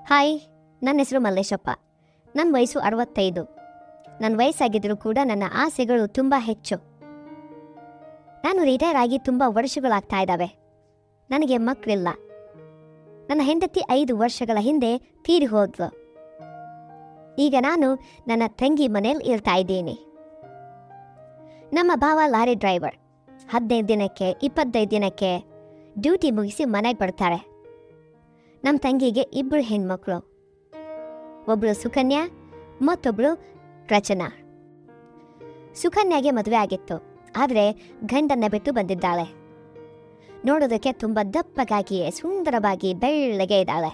Hi, ನನ್ನ ಹೆಸರು ಮಲ್ಲೇಶಪ್ಪ. ನನ್ನ ವಯಸ್ಸು 65. ನನ್ನ ವಯಸ್ಸಾಗಿದ್ದರೂ ಕೂಡ ನನ್ನ ಆಸೆಗಳು ತುಂಬ ಹೆಚ್ಚು. ನಾನು ರಿಟೈರ್ ಆಗಿ ತುಂಬ ವರ್ಷಗಳಾಗ್ತಾ ಇದ್ದಾವೆ. ನನಗೆ ಮಕ್ಕಳಿಲ್ಲ. ನನ್ನ ಹೆಂಡತಿ 5 ವರ್ಷಗಳ ಹಿಂದೆ ತೀರಿ ಹೋದ್ಲು. ಈಗ ನಾನು ನನ್ನ ತಂಗಿ ಮನೇಲಿ ಇರ್ತಾ ಇದ್ದೀನಿ. ನಮ್ಮ ಭಾವ ಲಾರಿ ಡ್ರೈವರ್. 15 ದಿನಕ್ಕೆ 25 ದಿನಕ್ಕೆ ಡ್ಯೂಟಿ ಮುಗಿಸಿ ಮನೆಗೆ ಬರ್ತಾರೆ. ನಮ್ಮ ತಂಗಿಗೆ 2 ಹೆಣ್ಮಕ್ಳು. ಒಬ್ಬಳು ಸುಕನ್ಯಾ, ಮತ್ತೊಬ್ಬಳು ರಚನಾ. ಸುಕನ್ಯಾಗೆ ಮದುವೆ ಆಗಿತ್ತು, ಆದರೆ ಗಂಡನ್ನ ಬಿಟ್ಟು ಬಂದಿದ್ದಾಳೆ. ನೋಡೋದಕ್ಕೆ ತುಂಬ ದಪ್ಪಗಾಗಿ ಸುಂದರವಾಗಿ ಬೆಳ್ಳಗೆ ಇದ್ದಾಳೆ.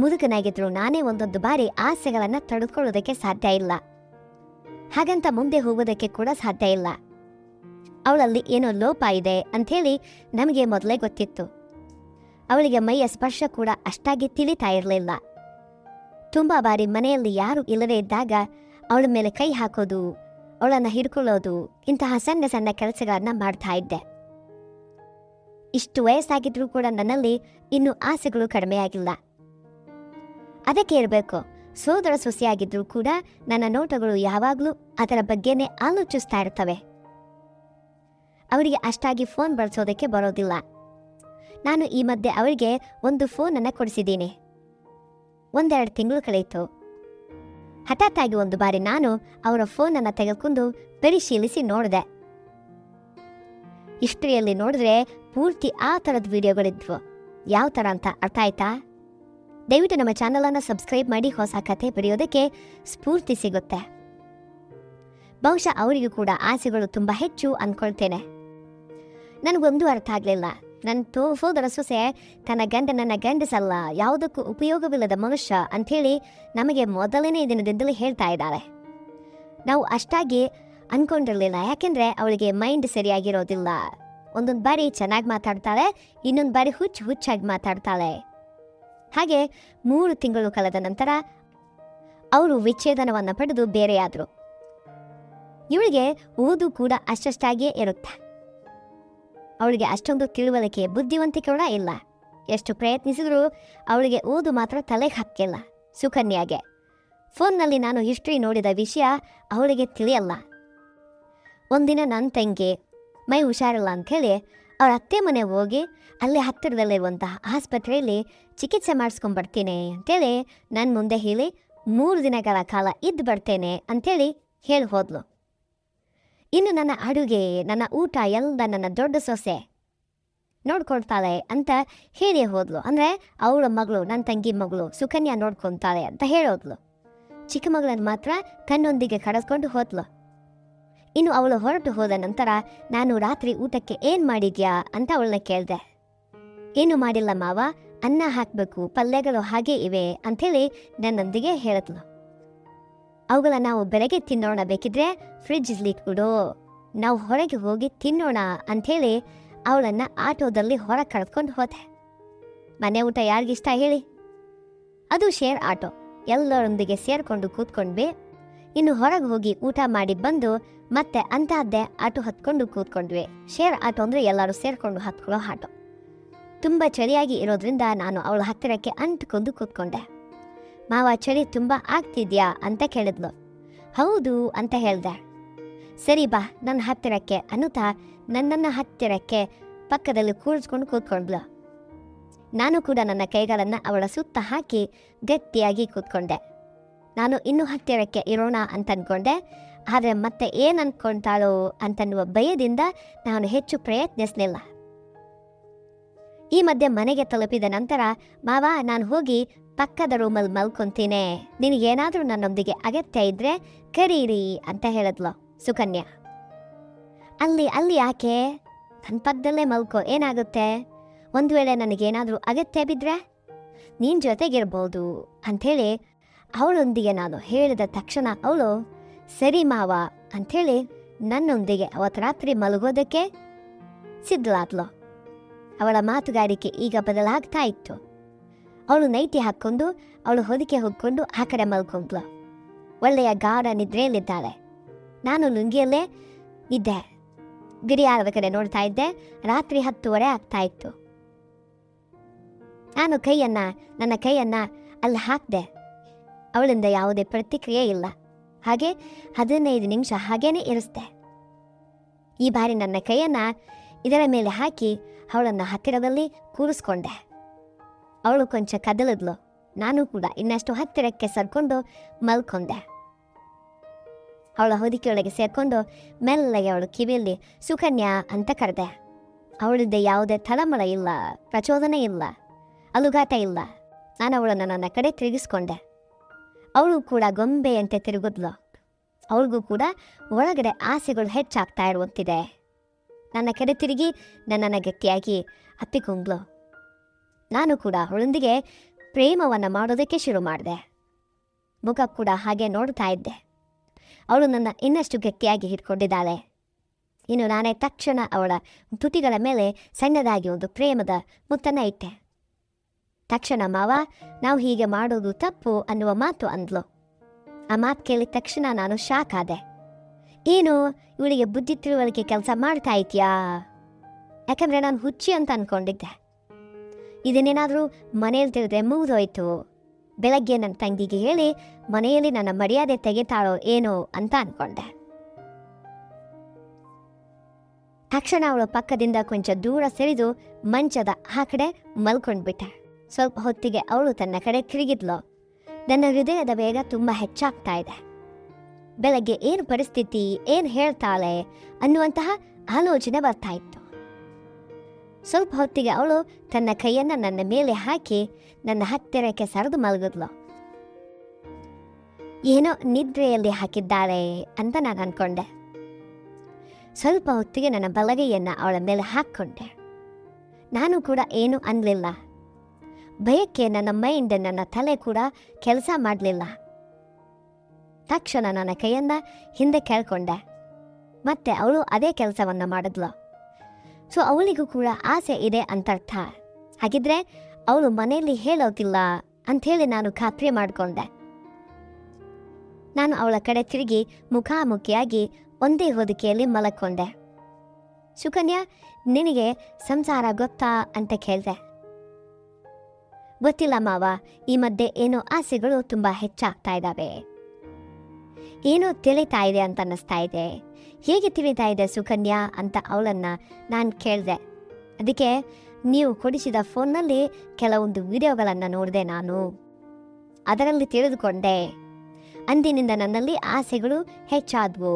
ಮುದುಕನಾಗಿದ್ರು ನಾನೇ ಒಂದೊಂದು ಬಾರಿ ಆಸೆಗಳನ್ನು ತಡೆದುಕೊಳ್ಳೋದಕ್ಕೆ ಸಾಧ್ಯ ಇಲ್ಲ. ಹಾಗಂತ ಮುಂದೆ ಹೋಗೋದಕ್ಕೆ ಕೂಡ ಸಾಧ್ಯ ಇಲ್ಲ. ಅವಳಲ್ಲಿ ಏನೋ ಲೋಪ ಇದೆ ಅಂಥೇಳಿ ನಮಗೆ ಮೊದಲೇ ಗೊತ್ತಿತ್ತು. ಅವಳಿಗೆ ಮೈಯ ಸ್ಪರ್ಶ ಕೂಡ ಅಷ್ಟಾಗಿ ತಿಳಿತಾ ಇರಲಿಲ್ಲ. ತುಂಬ ಬಾರಿ ಮನೆಯಲ್ಲಿ ಯಾರೂ ಇಲ್ಲದೇ ಇದ್ದಾಗ ಅವಳ ಮೇಲೆ ಕೈ ಹಾಕೋದು, ಅವಳನ್ನು ಹಿಡ್ಕೊಳ್ಳೋದು, ಇಂತಹ ಸಣ್ಣ ಸಣ್ಣ ಕೆಲಸಗಳನ್ನು ಮಾಡ್ತಾ ಇದ್ದೆ. ಇಷ್ಟು ವಯಸ್ಸಾಗಿದ್ರೂ ಕೂಡ ನನ್ನಲ್ಲಿ ಇನ್ನೂ ಆಸೆಗಳು ಕಡಿಮೆಯಾಗಿಲ್ಲ. ಅದಕ್ಕೆ ಇರಬೇಕು, ಸೋದರ ಸೊಸೆಯಾಗಿದ್ರೂ ಕೂಡ ನನ್ನ ನೋಟಗಳು ಯಾವಾಗಲೂ ಅದರ ಬಗ್ಗೆನೇ ಆಲೋಚಿಸ್ತಾ ಇರ್ತವೆ. ಅವರಿಗೆ ಅಷ್ಟಾಗಿ ಫೋನ್ ಬಳಸೋದಕ್ಕೆ ಬರೋದಿಲ್ಲ. ನಾನು ಈ ಮಧ್ಯೆ ಅವರಿಗೆ ಒಂದು ಫೋನನ್ನು ಕೊಡಿಸಿದ್ದೀನಿ. 1-2 ತಿಂಗಳು ಕಳೆಯಿತು. ಹಠಾತ್ತಾಗಿ ಒಂದು ಬಾರಿ ನಾನು ಅವರ ಫೋನನ್ನು ತೆಗೆದುಕೊಂಡು ಪರಿಶೀಲಿಸಿ ನೋಡಿದೆ. ಹಿಸ್ಟ್ರಿಯಲ್ಲಿ ನೋಡಿದ್ರೆ ಪೂರ್ತಿ ಆ ಥರದ ವಿಡಿಯೋಗಳಿದ್ವು. ಯಾವ ಥರ ಅಂತ ಅರ್ಥ ಆಯ್ತಾ? ದಯವಿಟ್ಟು ನಮ್ಮ ಚಾನಲನ್ನು ಸಬ್ಸ್ಕ್ರೈಬ್ ಮಾಡಿ ಹೊಸ ಕಥೆ ಬರೆಯೋದಕ್ಕೆ ಸ್ಫೂರ್ತಿ ಸಿಗುತ್ತೆ. ಬಹುಶಃ ಅವರಿಗೂ ಕೂಡ ಆಸೆಗಳು ತುಂಬ ಹೆಚ್ಚು ಅಂದ್ಕೊಳ್ತೇನೆ. ನನಗೊಂದು ಅರ್ಥ ಆಗಲಿಲ್ಲ. ನನ್ನ ಸೋದರ ಸೊಸೆ ತನ್ನ ಗಂಡನನ್ನ ಗಂಡಸಲ್ಲ, ಯಾವುದಕ್ಕೂ ಉಪಯೋಗವಿಲ್ಲದ ಮನುಷ್ಯ ಅಂಥೇಳಿ ನಮಗೆ ಮೊದಲನೇ ದಿನದಿಂದಲೇ ಹೇಳ್ತಾ ಇದ್ದಾಳೆ. ನಾವು ಅಷ್ಟಾಗಿ ಅಂದ್ಕೊಂಡಿರಲಿಲ್ಲ, ಯಾಕೆಂದರೆ ಅವಳಿಗೆ ಮೈಂಡ್ ಸರಿಯಾಗಿರೋದಿಲ್ಲ. ಒಂದೊಂದು ಬಾರಿ ಚೆನ್ನಾಗಿ ಮಾತಾಡ್ತಾಳೆ, ಇನ್ನೊಂದು ಬಾರಿ ಹುಚ್ಚಾಗಿ ಮಾತಾಡ್ತಾಳೆ. ಹಾಗೆ 3 ತಿಂಗಳು ಕಳೆದ ನಂತರ ಅವರು ವಿಚ್ಛೇದನವನ್ನು ಪಡೆದು ಬೇರೆಯಾದರು. ಇವಳಿಗೆ ಓದು ಕೂಡ ಅಷ್ಟಷ್ಟಾಗಿಯೇ ಇರುತ್ತೆ. ಅವಳಿಗೆ ಅಷ್ಟೊಂದು ತಿಳುವಳಿಕೆ ಬುದ್ಧಿವಂತಿಕೆ ಕೂಡ ಇಲ್ಲ. ಎಷ್ಟು ಪ್ರಯತ್ನಿಸಿದರೂ ಅವಳಿಗೆ ಓದು ಮಾತ್ರ ತಲೆಗೆ ಹಕ್ಕಿಲ್ಲ. ಸುಕನ್ಯಾಗೆ ಫೋನ್ನಲ್ಲಿ ನಾನು ಹಿಸ್ಟ್ರಿ ನೋಡಿದ ವಿಷಯ ಅವಳಿಗೆ ತಿಳಿಯಲ್ಲ. ಒಂದಿನ ನನ್ನ ತಂಗಿ ಮೈ ಹುಷಾರಿಲ್ಲ ಅಂಥೇಳಿ ಅವಳ ಅತ್ತೆ ಮನೆ ಹೋಗಿ ಅಲ್ಲೇ ಹತ್ತಿರದಲ್ಲಿರುವಂತಹ ಆಸ್ಪತ್ರೆಯಲ್ಲಿ ಚಿಕಿತ್ಸೆ ಮಾಡಿಸ್ಕೊಂಡ್ಬರ್ತೀನಿ ಅಂಥೇಳಿ ನನ್ನ ಮುಂದೆ ಹೇಳಿ 3 ದಿನಗಳ ಕಾಲ ಇದ್ದು ಬರ್ತೇನೆ ಅಂಥೇಳಿ ಹೇಳಿ ಹೋದ್ಲು. ಇನ್ನು ನನ್ನ ಅಡುಗೆ, ನನ್ನ ಊಟ ಎಲ್ಲ ನನ್ನ ದೊಡ್ಡ ಸೊಸೆ ನೋಡ್ಕೊಳ್ತಾಳೆ ಅಂತ ಹೇಳಿ ಹೋದ್ಲು. ಅಂದರೆ ಅವಳ ಮಗಳು, ನನ್ನ ತಂಗಿ ಮಗಳು ಸುಕನ್ಯಾ ನೋಡ್ಕೊತಾಳೆ ಅಂತ ಹೇಳೋದ್ಲು. ಚಿಕ್ಕ ಮಗಳನ್ನು ಮಾತ್ರ ತನ್ನೊಂದಿಗೆ ಕರೆಸ್ಕೊಂಡು ಹೋದ್ಲು. ಇನ್ನು ಅವಳು ಹೊರಟು ಹೋದ ನಂತರ ನಾನು ರಾತ್ರಿ ಊಟಕ್ಕೆ ಏನು ಮಾಡಿದ್ಯಾ ಅಂತ ಅವಳನ್ನ ಕೇಳಿದೆ. ಏನು ಮಾಡಿಲ್ಲ ಮಾವ, ಅನ್ನ ಹಾಕಬೇಕು, ಪಲ್ಯಗಳು ಹಾಗೇ ಇವೆ ಅಂಥೇಳಿ ನನ್ನೊಂದಿಗೆ ಹೇಳಿದ್ಲು. ಅವುಗಳ ನಾವು ಬೆಳಗ್ಗೆ ತಿನ್ನೋಣ, ಬೇಕಿದ್ರೆ ಫ್ರಿಡ್ಜಲ್ಲಿ ಇಟ್ಬಿಡು, ನಾವು ಹೊರಗೆ ಹೋಗಿ ತಿನ್ನೋಣ ಅಂಥೇಳಿ ಅವಳನ್ನು ಆಟೋದಲ್ಲಿ ಹೊರಗೆ ಕರೆದುಕೊಂಡು ಹೋದೆ. ಮನೆ ಊಟ ಯಾರಿಗಿಷ್ಟ ಹೇಳಿ? ಅದು ಶೇರ್ ಆಟೋ. ಎಲ್ಲರೊಂದಿಗೆ ಸೇರಿಕೊಂಡು ಕೂತ್ಕೊಂಡ್ವಿ. ಇನ್ನು ಹೊರಗೆ ಹೋಗಿ ಊಟ ಮಾಡಿ ಬಂದು ಮತ್ತೆ ಅಂತಹದ್ದೇ ಆಟೋ ಹತ್ಕೊಂಡು ಕೂತ್ಕೊಂಡ್ವಿ. ಶೇರ್ ಆಟೋ ಅಂದರೆ ಎಲ್ಲರೂ ಸೇರಿಕೊಂಡು ಹತ್ಕೊಳ್ಳೋ ಆಟೋ. ತುಂಬ ಚಳಿಯಾಗಿ ಇರೋದ್ರಿಂದ ನಾನು ಅವಳ ಹತ್ತಿರಕ್ಕೆ ಅಂಟ್ಕೊಂಡು ಕೂತ್ಕೊಂಡೆ. ಮಾವ, ಚಳಿ ತುಂಬ ಆಗ್ತಿದ್ಯಾ ಅಂತ ಕೇಳಿದ್ಲು. ಹೌದು ಅಂತ ಹೇಳಿದೆ. ಸರಿ ಬಾ ನನ್ನ ಹತ್ತಿರಕ್ಕೆ ಅನ್ನುತ್ತಾ ನನ್ನನ್ನು ಹತ್ತಿರಕ್ಕೆ ಪಕ್ಕದಲ್ಲಿ ಕೂರಿಸ್ಕೊಂಡು ಕೂತ್ಕೊಂಡ್ಲು. ನಾನು ಕೂಡ ನನ್ನ ಕೈಗಳನ್ನು ಅವಳ ಸುತ್ತ ಹಾಕಿ ಗಟ್ಟಿಯಾಗಿ ಕೂತ್ಕೊಂಡೆ. ನಾನು ಇನ್ನೂ ಹತ್ತಿರಕ್ಕೆ ಇರೋಣ ಅಂತ ಅಂದ್ಕೊಂಡೆ, ಆದರೆ ಮತ್ತೆ ಏನು ಅಂದ್ಕೊಳ್ತಾಳೋ ಅಂತನ್ನುವ ಭಯದಿಂದ ನಾನು ಹೆಚ್ಚು ಪ್ರಯತ್ನಿಸಲಿಲ್ಲ. ಈ ಮಧ್ಯೆ ಮನೆಗೆ ತಲುಪಿದ ನಂತರ ಮಾವ, ನಾನು ಹೋಗಿ ಪಕ್ಕದ ರೂಮಲ್ಲಿ ಮಲ್ಕೊಂತೀನಿ, ನಿನಗೇನಾದರೂ ನನ್ನೊಂದಿಗೆ ಅಗತ್ಯ ಇದ್ದರೆ ಕರೀರಿ ಅಂತ ಹೇಳಿದ್ಲು ಸುಕನ್ಯಾ. ಅಲ್ಲಿ ಯಾಕೆ? ನನ್ನ ಪಕ್ಕದಲ್ಲೇ ಮಲ್ಕೋ, ಏನಾಗುತ್ತೆ? ಒಂದು ವೇಳೆ ನನಗೇನಾದರೂ ಅಗತ್ಯ ಬಿದ್ದರೆ ನೀನು ಜೊತೆಗಿರ್ಬೋದು ಅಂಥೇಳಿ ಅವಳೊಂದಿಗೆ ನಾನು ಹೇಳಿದ ತಕ್ಷಣ ಅವಳು ಸರಿ ಮಾವ ಅಂಥೇಳಿ ನನ್ನೊಂದಿಗೆ ಅವತ್ತು ರಾತ್ರಿ ಮಲಗೋದಕ್ಕೆ ಸಿದ್ಧಳಾದ್ಲು. ಅವಳ ಮಾತುಗಾರಿಕೆ ಈಗ ಬದಲಾಗ್ತಾ ಇತ್ತು. ಅವಳು ನೈಟಿ ಹಾಕ್ಕೊಂಡು ಅವಳು ಹೊದಿಕೆ ಹೋಗ್ಕೊಂಡು ಆ ಕಡೆ ಮಲ್ಕೊಂಡ್ಲು. ಒಳ್ಳೆಯ ಗಾಢ ನಿದ್ರೆಯಲ್ಲಿದ್ದಾಳೆ. ನಾನು ಲುಂಗಿಯಲ್ಲೇ ಇದ್ದೆ. ಗಡಿಯಾರದ ಕಡೆ ನೋಡ್ತಾ ಇದ್ದೆ. ರಾತ್ರಿ 10:30 ಆಗ್ತಾ ಇತ್ತು. ನಾನು ನನ್ನ ಕೈಯನ್ನು ಅಲ್ಲಿ ಹಾಕಿದೆ. ಅವಳಿಂದ ಯಾವುದೇ ಪ್ರತಿಕ್ರಿಯೆ ಇಲ್ಲ. ಹಾಗೆ 15 ನಿಮಿಷ ಹಾಗೇನೆ ಇರಿಸ್ದೆ. ಈ ಬಾರಿ ನನ್ನ ಕೈಯನ್ನು ಇದರ ಮೇಲೆ ಹಾಕಿ ಅವಳನ್ನು ಹತ್ತಿರದಲ್ಲಿ ಕೂರಿಸ್ಕೊಂಡೆ. ಅವಳು ಕೊಂಚ ಕದಲಿದ್ಲು. ನಾನು ಕೂಡ ಇನ್ನಷ್ಟು ಹತ್ತಿರಕ್ಕೆ ಸರ್ಕೊಂಡು ಮಲ್ಕೊಂಡೆ. ಅವಳ ಹೊದಿಕೆಯೊಳಗೆ ಸೇರ್ಕೊಂಡು ಮೆಲ್ಲಗೆ ಅವಳು ಕಿವಿಯಲ್ಲಿ ಸುಕನ್ಯಾ ಅಂತ ಕರೆದೆ. ಅವಳಿದ್ದ ಯಾವುದೇ ತಳಮಳ ಇಲ್ಲ, ಪ್ರಚೋದನೆ ಇಲ್ಲ, ಅಲುಗಾಟ ಇಲ್ಲ. ನಾನು ಅವಳನ್ನು ನನ್ನ ಕಡೆ ತಿರುಗಿಸ್ಕೊಂಡೆ. ಅವಳು ಕೂಡ ಗೊಂಬೆಯಂತೆ ತಿರುಗಿದ್ಲು. ಅವಳಿಗೂ ಕೂಡ ಒಳಗಡೆ ಆಸೆಗಳು ಹೆಚ್ಚಾಗ್ತಾ ಇರುವಂತಿದೆ. ನನ್ನ ಕಡೆ ತಿರುಗಿ ನನ್ನನ್ನು ಗಟ್ಟಿಯಾಗಿ ಅಪ್ಪಿಕೊಂಡ್ಲು. ನಾನು ಕೂಡ ಅವಳೊಂದಿಗೆ ಪ್ರೇಮವನ್ನು ಮಾಡೋದಕ್ಕೆ ಶುರು ಮಾಡಿದೆ. ಮುಖ ಕೂಡ ಹಾಗೆ ನೋಡ್ತಾ ಇದ್ದೆ. ಅವಳು ನನ್ನ ಇನ್ನಷ್ಟು ಗಟ್ಟಿಯಾಗಿ ಹಿಡ್ಕೊಂಡಿದ್ದಾಳೆ. ಇನ್ನು ನಾನೇ ತಕ್ಷಣ ಅವಳ ತುಟಿಗಳ ಮೇಲೆ ಸಣ್ಣದಾಗಿ ಒಂದು ಪ್ರೇಮದ ಮುತ್ತನ್ನು ಇಟ್ಟೆ. ತಕ್ಷಣ ಮಾವ, ನಾವು ಹೀಗೆ ಮಾಡೋದು ತಪ್ಪು ಅನ್ನುವ ಮಾತು ಅಂದ್ಲು. ಆ ಮಾತು ಕೇಳಿದ ತಕ್ಷಣ ನಾನು ಶಾಕ್ ಆದೆ. ಏನು, ಇವಳಿಗೆ ಬುದ್ಧಿ ತಿಳುವಳಿಕೆ ಕೆಲಸ ಮಾಡ್ತಾ ಇದೆಯಾ? ಯಾಕಂದರೆ ನಾನು ಹುಚ್ಚಿ ಅಂತ ಅಂದ್ಕೊಂಡಿದ್ದೆ. ಇದನ್ನೇನಾದರೂ ಮನೆಯಲ್ಲಿ ತಿಳಿದ್ರೆ ಮುಗಿದೋಯ್ತು. ಬೆಳಗ್ಗೆ ನನ್ನ ತಂಗಿಗೆ ಹೇಳಿ ಮನೆಯಲ್ಲಿ ನನ್ನ ಮರ್ಯಾದೆ ತೆಗಿತಾಳೋ ಏನೋ ಅಂತ ಅಂದ್ಕೊಂಡೆ. ತಕ್ಷಣ ಅವಳು ಪಕ್ಕದಿಂದ ಕೊಂಚ ದೂರ ಸರಿದು ಮಂಚದ ಆ ಕಡೆ ಮಲ್ಕೊಂಡ್ಬಿಟ್ಟೆ. ಸ್ವಲ್ಪ ಹೊತ್ತಿಗೆ ಅವಳು ತನ್ನ ಕಡೆ ತಿರುಗಿದ್ಲು. ನನ್ನ ಹೃದಯದ ವೇಗ ತುಂಬ ಹೆಚ್ಚಾಗ್ತಾ ಇದೆ. ಬೆಳಗ್ಗೆ ಏನು ಪರಿಸ್ಥಿತಿ, ಏನು ಹೇಳ್ತಾಳೆ ಅನ್ನುವಂತಹ ಆಲೋಚನೆ ಬರ್ತಾ ಇತ್ತು. ಸ್ವಲ್ಪ ಹೊತ್ತಿಗೆ ಅವಳು ತನ್ನ ಕೈಯನ್ನು ನನ್ನ ಮೇಲೆ ಹಾಕಿ ನನ್ನ ಹತ್ತಿರಕ್ಕೆ ಸರಿದು ಮಲಗಿದ್ಲು. ಏನೋ ನಿದ್ರೆಯಲ್ಲಿ ಹಾಕಿದ್ದಾಳೆ ಅಂತ ನಾನು ಅಂದ್ಕೊಂಡೆ. ಸ್ವಲ್ಪ ಹೊತ್ತಿಗೆ ನನ್ನ ಬಲಗೈಯನ್ನು ಅವಳ ಮೇಲೆ ಹಾಕ್ಕೊಂಡೆ. ನಾನು ಕೂಡ ಏನೂ ಅನ್ನಲಿಲ್ಲ. ಭಯಕ್ಕೆ ನನ್ನ ಮೈಂಡ್, ನನ್ನ ತಲೆ ಕೂಡ ಕೆಲಸ ಮಾಡಲಿಲ್ಲ. ತಕ್ಷಣ ನನ್ನ ಕೈಯನ್ನು ಹಿಂದೆ ಕೇಳ್ಕೊಂಡೆ. ಮತ್ತೆ ಅವಳು ಅದೇ ಕೆಲಸವನ್ನು ಮಾಡಿದ್ಲು. ಸೊ ಅವಳಿಗೂ ಕೂಡ ಆಸೆ ಇದೆ ಅಂತ ಅರ್ಥ. ಹಾಗಿದ್ರೆ ಅವಳು ಮನೆಯಲ್ಲಿ ಹೇಳೋದಿಲ್ಲ ಅಂಥೇಳಿ ನಾನು ಖಾತ್ರಿ ಮಾಡಿಕೊಂಡೆ. ನಾನು ಅವಳ ಕಡೆ ತಿರುಗಿ ಮುಖಾಮುಖಿಯಾಗಿ ಒಂದೇ ಹೊದಿಕೆಯಲ್ಲಿ ಮಲಕ್ಕೊಂಡೆ. ಸುಕನ್ಯಾ, ನಿನಗೆ ಸಂಸಾರ ಗೊತ್ತಾ ಅಂತ ಕೇಳಿದೆ. ಗೊತ್ತಿಲ್ಲ ಮಾವ, ಈ ಮಧ್ಯೆ ಏನೋ ಆಸೆಗಳು ತುಂಬ ಹೆಚ್ಚಾಗ್ತಾ ಇದ್ದಾವೆ. ಏನೋ ತಿಳಿತಾ ಇದೆ ಅಂತ ಅನ್ನಿಸ್ತಾ ಇದೆ. ಹೇಗೆ ತಿಳಿತಾ ಇದೆ ಸುಕನ್ಯಾ ಅಂತ ಅವಳನ್ನು ನಾನು ಕೇಳಿದೆ. ಅದಕ್ಕೆ ನೀವು ಕೊಡಿಸಿದ ಫೋನ್ನಲ್ಲಿ ಕೆಲವೊಂದು ವಿಡಿಯೋಗಳನ್ನು ನೋಡಿದೆ. ನಾನು ಅದರಲ್ಲಿ ತಿಳಿದುಕೊಂಡೆ. ಅಂದಿನಿಂದ ನನ್ನಲ್ಲಿ ಆಸೆಗಳು ಹೆಚ್ಚಾದವು.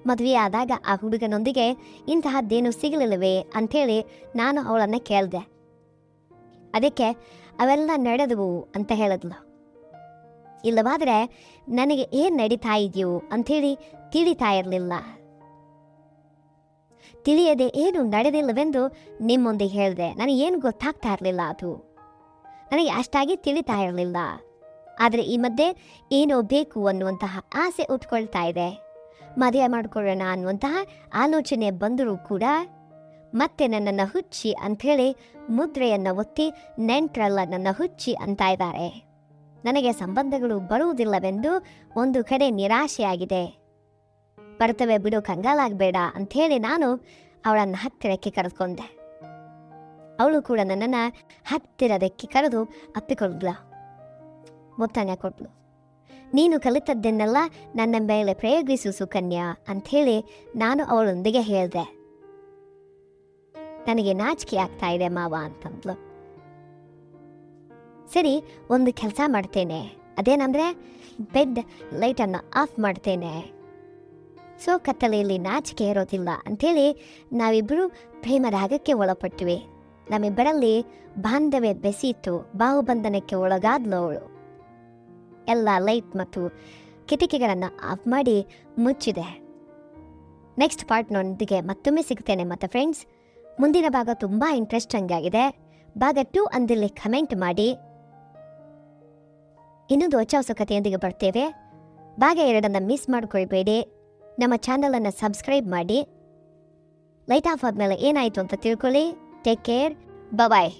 ಮದುವೆಯಾದಾಗ ಆ ಹುಡುಗನೊಂದಿಗೆ ಇಂತಹದ್ದೇನು ಸಿಗಲಿಲ್ಲವೇ ಅಂಥೇಳಿ ನಾನು ಅವಳನ್ನು ಕೇಳಿದೆ. ಅದಕ್ಕೆ ಅವೆಲ್ಲ ನಡೆದವು ಅಂತ ಹೇಳಿದ್ಲು. ಇಲ್ಲವಾದರೆ ನನಗೆ ಏನು ನಡೀತಾ ಇದೆಯೋ ಅಂಥೇಳಿ ತಿಳಿತಾ ಇರಲಿಲ್ಲ. ತಿಳಿಯದೆ ಏನು ನಡೆದಿಲ್ಲವೆಂದು ನಿಮ್ಮೊಂದಿಗೆ ಹೇಳಿದೆ. ನನಗೇನು ಗೊತ್ತಾಗ್ತಾ ಇರಲಿಲ್ಲ. ಅದು ನನಗೆ ಅಷ್ಟಾಗಿ ತಿಳಿತಾ ಇರಲಿಲ್ಲ. ಆದರೆ ಈ ಮಧ್ಯೆ ಏನೋ ಬೇಕು ಅನ್ನುವಂತಹ ಆಸೆ ಉಟ್ಕೊಳ್ತಾ ಇದೆ. ಮದುವೆ ಮಾಡಿಕೊಳ್ಳೋಣ ಅನ್ನುವಂತಹ ಆಲೋಚನೆ ಬಂದರೂ ಕೂಡ ಮತ್ತೆ ನನ್ನನ್ನು ಹುಚ್ಚಿ ಅಂಥೇಳಿ ಮುದ್ರೆಯನ್ನು ಒತ್ತಿ ನೆಂಟ್ರಲ್ಲ ನನ್ನ ಹುಚ್ಚಿ ಅಂತ ಇದ್ದಾರೆ. ನನಗೆ ಸಂಬಂಧಗಳು ಬರುವುದಿಲ್ಲವೆಂದು ಒಂದು ಕಡೆ ನಿರಾಶೆಯಾಗಿದೆ. ಬರ್ತವೆ ಬಿಡು, ಕಂಗಾಲಾಗಬೇಡ ಅಂಥೇಳಿ ನಾನು ಅವಳನ್ನು ಹತ್ತಿರಕ್ಕೆ ಕರೆದುಕೊಂಡೆ. ಅವಳು ಕೂಡ ನನ್ನನ್ನು ಹತ್ತಿರದಕ್ಕೆ ಕರೆದು ಅಪ್ಪಿಕೊಳ್ಳ, ಮುತ್ತನ್ನ ಕೊಟ್ಲು. ನೀನು ಕಲಿತದ್ದನ್ನೆಲ್ಲ ನನ್ನ ಮೇಲೆ ಪ್ರಯೋಗಿಸು ಸುಕನ್ಯಾ ಅಂಥೇಳಿ ನಾನು ಅವಳೊಂದಿಗೆ ಹೇಳಿದೆ. ನನಗೆ ನಾಚಿಕೆ ಆಗ್ತಾ ಇದೆ ಮಾವ ಅಂತಂದ್ಲು. ಸರಿ, ಒಂದು ಕೆಲಸ ಮಾಡ್ತೇನೆ. ಅದೇನಂದರೆ ಬೆಡ್ ಲೈಟನ್ನು ಆಫ್ ಮಾಡ್ತೇನೆ. ಸೊ ಕತ್ತಲೆಯಲ್ಲಿ ನಾಚಿಕೆ ಇರೋದಿಲ್ಲ ಅಂಥೇಳಿ ನಾವಿಬ್ಬರು ಪ್ರೇಮರಾಗಕ್ಕೆ ಒಳಪಟ್ಟಿವೆ. ನಮ್ಮಿಬ್ಬರಲ್ಲಿ ಬಾಂಧವ್ಯ ಬೆಸೀತು. ಬಾಹುಬಂಧನಕ್ಕೆ ಒಳಗಾದ್ಲು ಅವಳು. ಎಲ್ಲ ಲೈಟ್ ಮತ್ತು ಕಿಟಕಿಗಳನ್ನು ಆಫ್ ಮಾಡಿ ಮುಚ್ಚಿದೆ. ನೆಕ್ಸ್ಟ್ ಪಾರ್ಟ್ನೊಂದಿಗೆ ಮತ್ತೊಮ್ಮೆ ಸಿಗ್ತೇನೆ. ಮತ್ತು ಫ್ರೆಂಡ್ಸ್, ಮುಂದಿನ ಭಾಗ ತುಂಬ ಇಂಟ್ರೆಸ್ಟಿಂಗ್ ಆಗಿದೆ. ಭಾಗ 2 ಅಂದಲ್ಲಿ ಕಮೆಂಟ್ ಮಾಡಿ. ಇನ್ನೊಂದು ಹೊಸ ಕಥೆಯೊಂದಿಗೆ ಬರ್ತೇವೆ. ಭಾಗ 2 ಮಿಸ್ ಮಾಡ್ಕೊಳ್ಬೇಡಿ. ನಮ್ಮ ಚಾನಲನ್ನು ಸಬ್ಸ್ಕ್ರೈಬ್ ಮಾಡಿ. ಲೈಟ್ ಆಫ್ ಆದಮೇಲೆ ಏನಾಯಿತು ಅಂತ ತಿಳ್ಕೊಳ್ಳಿ. Take care. ಬಾಯ್.